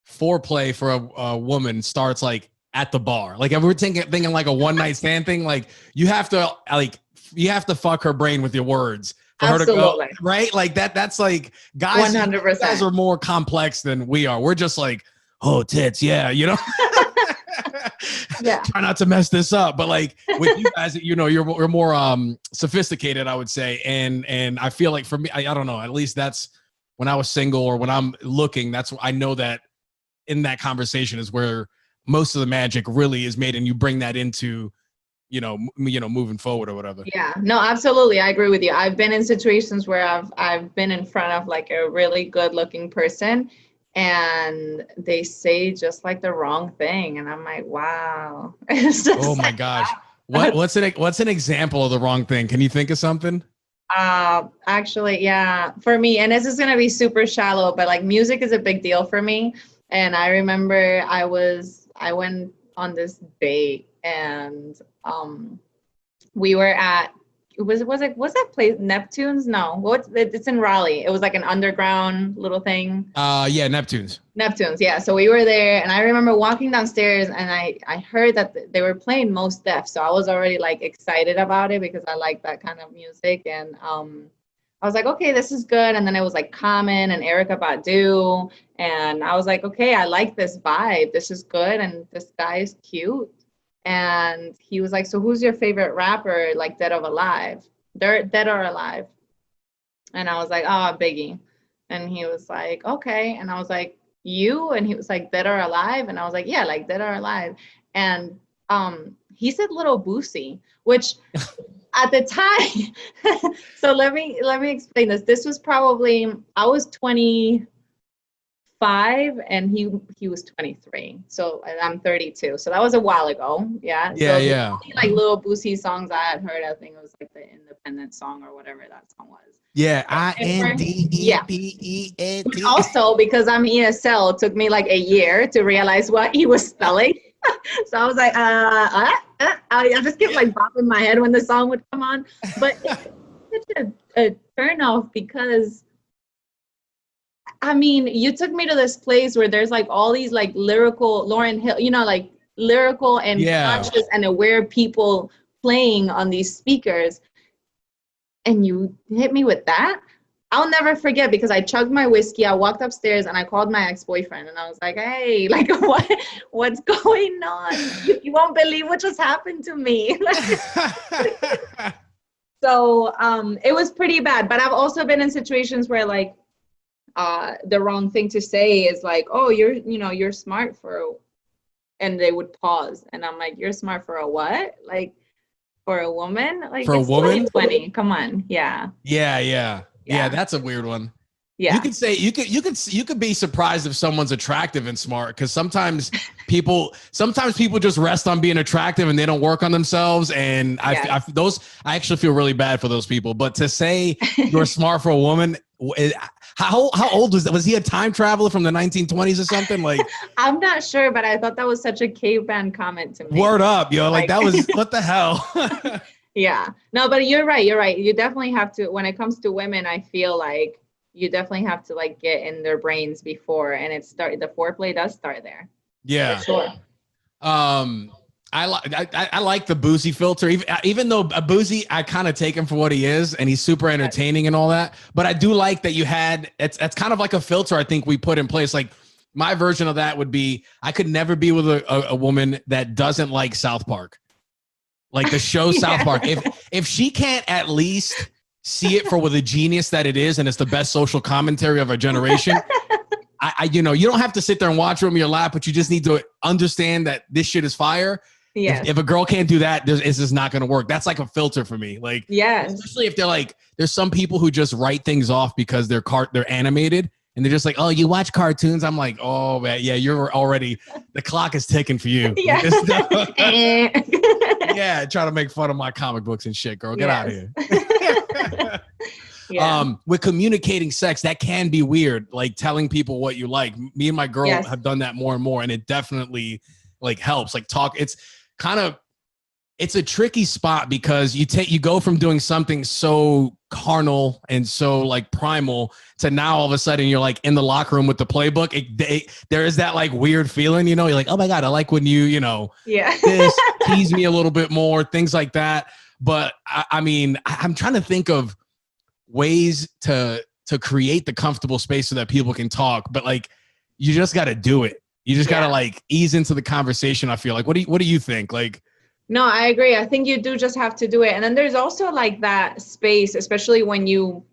foreplay for a woman starts like at the bar. Like if we're thinking like a one night stand thing, like you have to fuck her brain with your words for her to go Absolutely. right. Like that's like guys. You guys 100%. are more complex than we are. We're just like, oh tits, yeah, you know. Yeah. Try not to mess this up, but like with you guys, you know, you're more sophisticated, I would say, and I feel like for me, I don't know, at least that's when I was single or when I'm looking, that's I know that in that conversation is where most of the magic really is made, and you bring that into moving forward or whatever. Yeah, no, absolutely. I agree with you. I've been in situations where I've been in front of like a really good looking person and they say just like the wrong thing. And I'm like, wow. It's just Oh my like, gosh. wow. What's an example of the wrong thing? Can you think of something? Actually, yeah, for me, and this is gonna be super shallow, but like music is a big deal for me. And I remember I went on this date and we were at was that place Neptune's? No, it's in Raleigh. It was like an underground little thing. Yeah, Neptune's. Neptune's, yeah. So we were there, and I remember walking downstairs, and I heard that they were playing Mos Def, so I was already like excited about it because I like that kind of music, and I was like, okay, this is good. And then it was like Common and Erykah Badu, and I was like, okay, I like this vibe. This is good, and this guy is cute. And he was like, so who's your favorite rapper, like dead or alive? They're dead or alive. And I was like, oh, Biggie. And he was like, okay. And I was like, you? And he was like, dead or alive? And I was like, yeah, like dead or alive. And he said Little Boosie, which at the time, so let me explain this. This was probably, I was 25 and he was 23. So I'm 32. So that was a while ago. Yeah. Yeah, So the yeah. only like Little Boosie songs I had heard, I think it was like the Independent song or whatever that song was. Yeah, Yeah. INDEPENT. Which also, because I'm ESL, it took me like a year to realize what he was spelling. So I was like, I just kept like bopping my head when the song would come on. But it's such a turn off because, I mean, you took me to this place where there's like all these like lyrical, Lauryn Hill, like lyrical and conscious and aware people playing on these speakers. And you hit me with that? I'll never forget because I chugged my whiskey. I walked upstairs and I called my ex-boyfriend and I was like, hey, like what's going on? You won't believe what just happened to me. So it was pretty bad. But I've also been in situations where like the wrong thing to say is like, oh, you're smart and they would pause. And I'm like, you're smart for a what? Like, for a woman? Like, for a woman? 2020. Come on. Yeah. Yeah, that's a weird one. Yeah. You could say you could be surprised if someone's attractive and smart because sometimes people just rest on being attractive and they don't work on themselves. And I actually feel really bad for those people. But to say you're smart for a woman, how old was that? Was he a time traveler from the 1920s or something? Like, I'm not sure, but I thought that was such a caveman comment to me. Word up, yo! Like that was what the hell. Yeah, no, but you're right. You definitely have to. When it comes to women, I feel like you definitely have to like get in their brains before, and the foreplay does start there. Yeah, for sure. I like the Boosie filter, even though a Boosie, I kind of take him for what he is, and he's super entertaining and all that. But I do like that you had it's kind of like a filter. I think we put in place. Like my version of that would be, I could never be with a woman that doesn't like South Park, like the show South Park. If she can't at least see it for what a genius that it is, and it's the best social commentary of our generation. You don't have to sit there and watch it on your lap, but you just need to understand that this shit is fire. Yeah. If a girl can't do that, it's just not going to work. That's like a filter for me. Like, especially if they're like, there's some people who just write things off because they're animated and they're just like, oh, you watch cartoons. I'm like, oh man, yeah, you're already, the clock is ticking for you. Yeah. Yeah. Try to make fun of my comic books and shit, girl. Get out of here. Yeah. With communicating sex, that can be weird. Like telling people what you like. Me and my girl have done that more and more, and it definitely like helps. Like talk. It's a tricky spot because you go from doing something so carnal and so like primal to now all of a sudden you're like in the locker room with the playbook. There is that like weird feeling, you're like, oh my God, I like when this tease me a little bit more, things like that. But I mean, I'm trying to think of ways to create the comfortable space so that people can talk, but like you just got to do it. You just got to like ease into the conversation. I feel like, what do you think? Like, no, I agree. I think you do just have to do it. And then there's also like that space, especially when you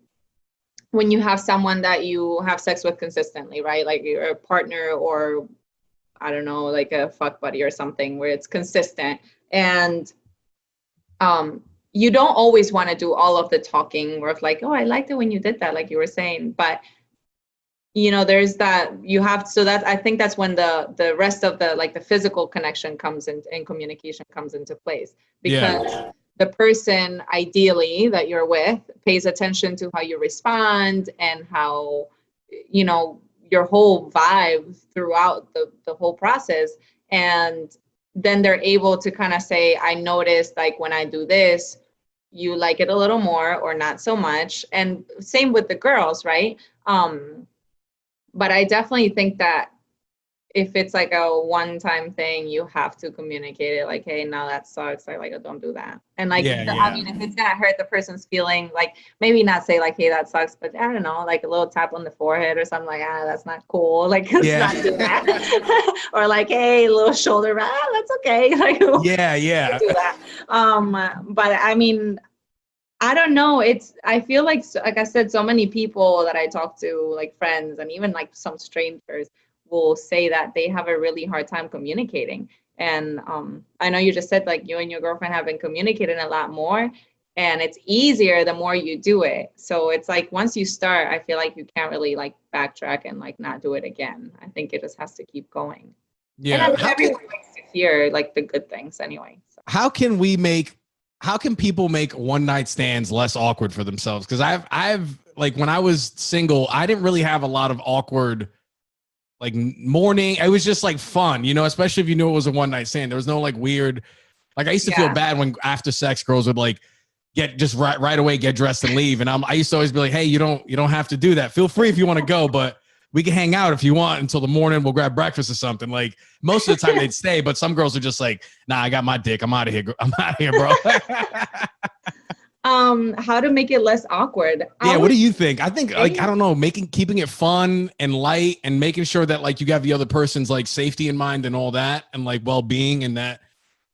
have someone that you have sex with consistently, right? Like you're a partner or I don't know, like a fuck buddy or something where it's consistent. And you don't always want to do all of the talking or of like, oh, I liked it when you did that, like you were saying, but there's that you have, so that I think that's when the rest of the like the physical connection comes in and communication comes into place, because the person ideally that you're with pays attention to how you respond and how your whole vibe throughout the whole process. And then they're able to kind of say, I noticed like when I do this, you like it a little more or not so much. And same with the girls, right? But I definitely think that if it's like a one-time thing, you have to communicate it like, hey, no, that sucks. I like it, don't do that. And like, I mean, if it's gonna hurt the person's feeling, like maybe not say like, hey, that sucks, but I don't know, like a little tap on the forehead or something like, that's not cool. Like, let's not do that. Or like, hey, little shoulder, that's okay. Like, do that. But I mean, I don't know. I feel like I said, so many people that I talk to, like friends and even like some strangers, will say that they have a really hard time communicating. And I know you just said like you and your girlfriend have been communicating a lot more, and it's easier the more you do it. So it's like once you start, I feel like you can't really like backtrack and like not do it again. I think it just has to keep going. Yeah. And everyone likes to hear like the good things anyway. So. How can people make one night stands less awkward for themselves? Because I've like when I was single, I didn't really have a lot of awkward like morning. It was just like fun, especially if you knew it was a one night stand. There was no like weird, like I used to feel bad when after sex girls would like get just right away, get dressed and leave. And I used to always be like, hey, you don't have to do that. Feel free if you want to go, but we can hang out if you want until the morning. We'll grab breakfast or something. Like most of the time they'd stay, but some girls are just like, nah, I got my dick. I'm out of here. I'm out of here, bro. How to make it less awkward? Yeah, what do you think? I think like I don't know, keeping it fun and light and making sure that like you got the other person's like safety in mind and all that and like well-being, and that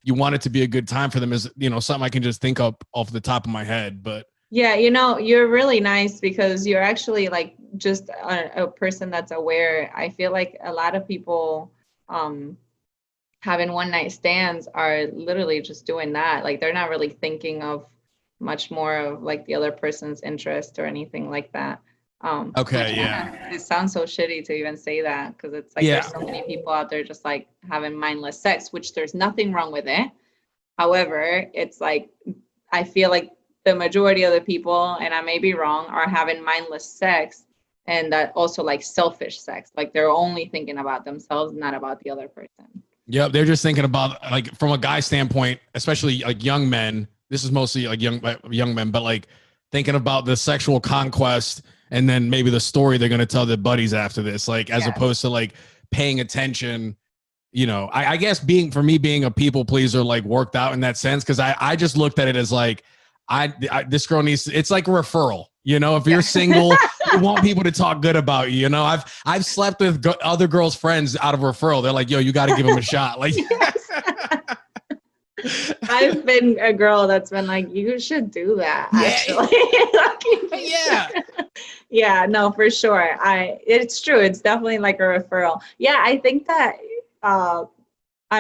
you want it to be a good time for them is something I can just think up off the top of my head. But yeah, you're really nice because you're actually like just a person that's aware. I feel like a lot of people having one night stands are literally just doing that. Like they're not really thinking of much more of like the other person's interest or anything like that. Okay, yeah. It sounds so shitty to even say that because it's like there's so many people out there just like having mindless sex, which there's nothing wrong with it. However, it's like I feel like the majority of the people, and I may be wrong, are having mindless sex, and that also like selfish sex. Like they're only thinking about themselves, not about the other person. Yep, they're just thinking about like from a guy standpoint, especially like young men. This is mostly like young men, but like thinking about the sexual conquest and then maybe the story they're going to tell their buddies after this, like as opposed to like paying attention. I guess being a people pleaser like worked out in that sense because I just looked at it as like this girl needs. It's like a referral. If you're single, you want people to talk good about you. I've slept with other girls' friends out of referral. They're like, yo, you got to give them a shot. Like. I've been a girl that's been like, you should do that. Actually. Yeah, no, for sure. It's true. It's definitely like a referral. Yeah, I think that, I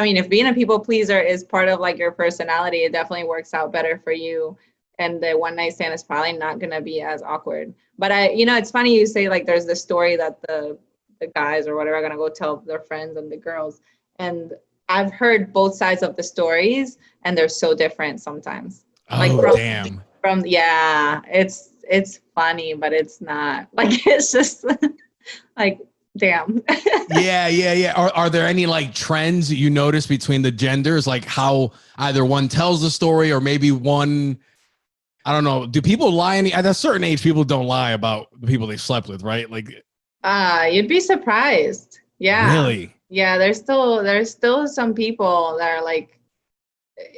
mean, if being a people pleaser is part of like your personality, it definitely works out better for you. And the one night stand is probably not going to be as awkward. But it's funny you say like, there's the story that the guys or whatever are going to go tell their friends and the girls. And I've heard both sides of the stories, and they're so different sometimes. Damn. It's funny, but it's not like it's just like damn. Yeah. Are there any like trends you notice between the genders, like how either one tells the story or maybe one? I don't know. Do people lie? At a certain age, people don't lie about the people they slept with, right? Like, you'd be surprised. Yeah. Really? Yeah, there's still some people that are like,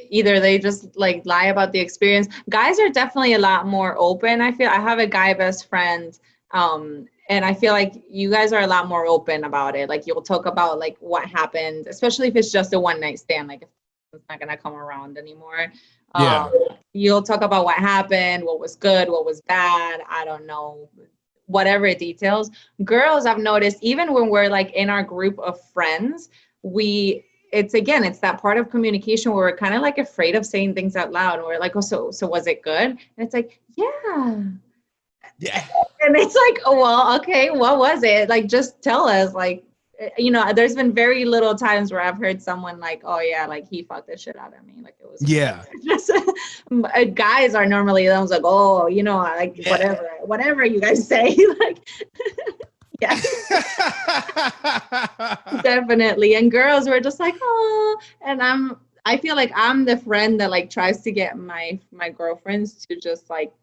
either they just like lie about the experience. Guys are definitely a lot more open. I have a guy best friend, and I feel like you guys are a lot more open about it. Like you'll talk about like what happened, especially if it's just a one night stand. Like if it's not gonna come around anymore. You'll talk about what happened, what was good, what was bad. I don't know. Whatever details. Girls, I've noticed, even when we're like in our group of friends, it's that part of communication where we're kind of like afraid of saying things out loud. And we're like, oh, so was it good? And it's like, yeah. Yeah. And it's like, oh, well, okay, what was it? Like, just tell us. Like, there's been very little times where I've heard someone like, oh yeah, like he fucked the shit out of me. Like it was just guys are normally those like, oh, like whatever you guys say. Like yeah. Definitely. And girls were just like, oh, and I feel like I'm the friend that like tries to get my girlfriends to just like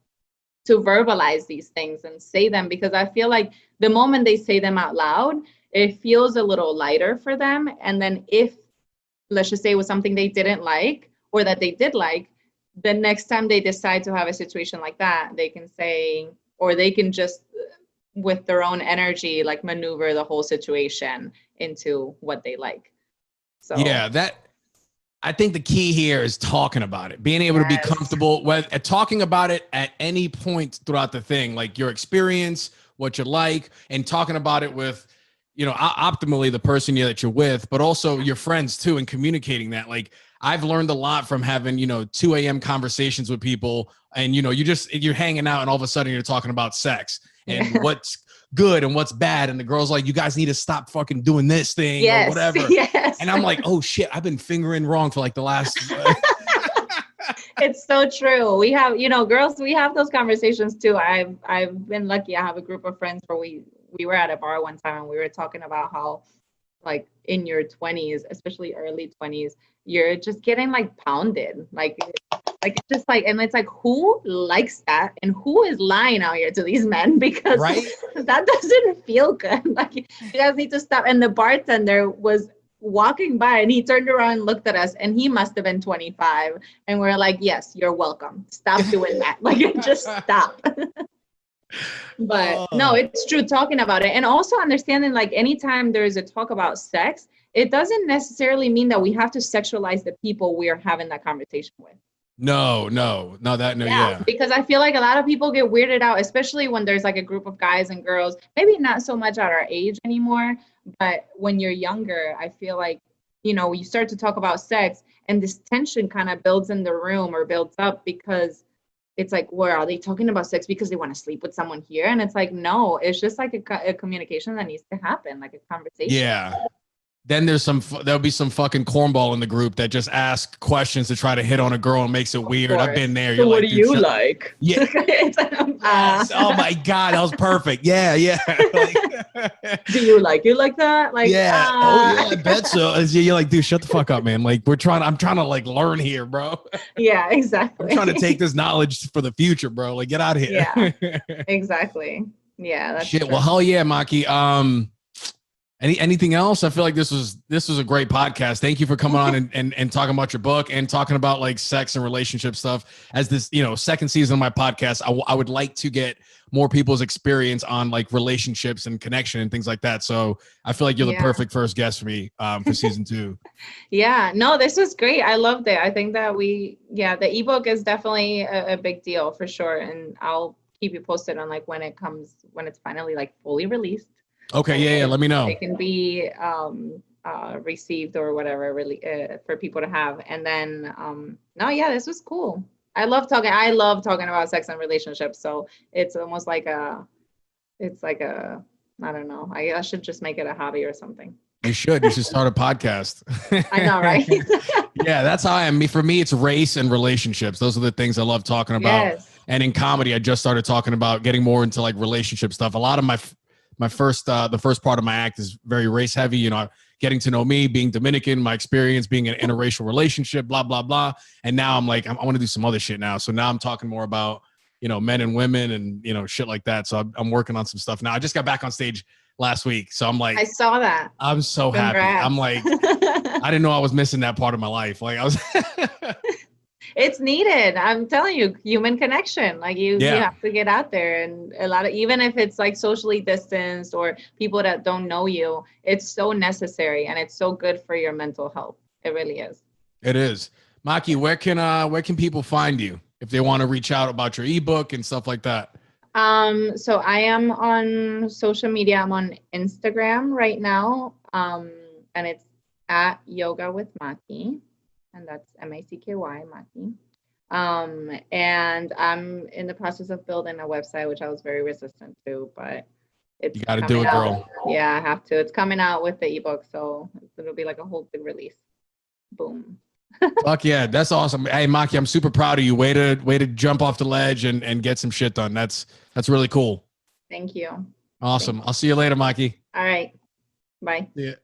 to verbalize these things and say them, because I feel like the moment they say them out loud, it feels a little lighter for them. And then if, let's just say it was something they didn't like or that they did like, the next time they decide to have a situation like that, they can say, or they can just with their own energy, like maneuver the whole situation into what they like. So yeah, I think the key here is talking about it, being able to be comfortable with talking about it at any point throughout the thing, like your experience, what you like, and talking about it with, optimally the person that you're with, but also your friends too, and communicating that. Like I've learned a lot from having, 2 a.m. conversations with people, and, you're hanging out and all of a sudden you're talking about sex and what's good and what's bad. And the girl's like, you guys need to stop fucking doing this thing or whatever. Yes. And I'm like, oh shit, I've been fingering wrong for like the last. It's so true. We have, girls, we have those conversations too. I've been lucky. I have a group of friends where we were at a bar one time and we were talking about how like in your 20s, especially early 20s, you're just getting like pounded. Like it's just like, and it's like, who likes that? And who is lying out here to these men? Because that doesn't feel good. Like you guys need to stop. And the bartender was walking by and he turned around and looked at us, and he must have been 25. And we're like, yes, you're welcome. Stop doing that. Like just stop. But no, it's true, talking about it. And also understanding like anytime there's a talk about sex, it doesn't necessarily mean that we have to sexualize the people we are having that conversation with. No. Because I feel like a lot of people get weirded out, especially when there's like a group of guys and girls, maybe not so much at our age anymore, but when you're younger, I feel like, you start to talk about sex and this tension kind of builds in the room or builds up, because it's like, well, are they talking about sex because they want to sleep with someone here? And it's like, no, it's just like a communication that needs to happen, like a conversation. Yeah. Then there'll be some fucking cornball in the group that just asks questions to try to hit on a girl and makes it weird. I've been there. So what do you like? Yeah. Yes. Oh my God, that was perfect. Yeah. Do you like it like that? Like, yeah. Oh yeah, I bet so. You're like, dude, shut the fuck up, man. Like I'm trying to like learn here, bro. Yeah, exactly. I'm trying to take this knowledge for the future, bro. Like, get out of here. Yeah, exactly. Yeah, that's shit. True. Well, hell yeah, Maki. Anything else? I feel like this was a great podcast. Thank you for coming on and talking about your book and talking about like sex and relationship stuff. As this, second season of my podcast, I would like to get more people's experience on like relationships and connection and things like that. So I feel like you're the perfect first guest for me for season 2. Yeah, no, this was great. I loved it. I think that the ebook is definitely a big deal for sure. And I'll keep you posted on like when it's finally like fully released. Okay, yeah, let me know. It can be received or whatever, really, for people to have. And then, this was cool. I love talking about sex and relationships. So it's almost like I don't know. I should just make it a hobby or something. You should start a podcast. I know, right? Yeah, that's how I am. For me, it's race and relationships. Those are the things I love talking about. Yes. And in comedy, I just started talking about getting more into like relationship stuff. A lot of the first part of my act is very race heavy, getting to know me, being Dominican, my experience being in an interracial relationship, blah, blah, blah. And now I'm like, I want to do some other shit now. So now I'm talking more about, men and women and, shit like that. So I'm working on some stuff now. I just got back on stage last week. So I'm like, I saw that. I'm so happy. I'm like, I didn't know I was missing that part of my life. Like I was. It's needed. I'm telling you, human connection. Like you have to get out there, and even if it's like socially distanced or people that don't know you, it's so necessary and it's so good for your mental health. It really is. It is. Maki, where can people find you if they want to reach out about your ebook and stuff like that? So I am on social media. I'm on Instagram right now. And it's at Yoga with Maki, and that's Macky, Maki. And I'm in the process of building a website, which I was very resistant to, but it's You got to do coming it, out. girl. Yeah, I have to. It's coming out with the ebook, so it'll be like a whole big release. Boom. Fuck yeah, that's awesome. Hey, Maki, I'm super proud of you. Way to jump off the ledge and get some shit done. That's really cool. Thank you. Awesome. I'll see you later, Maki. All right. Bye. Yeah.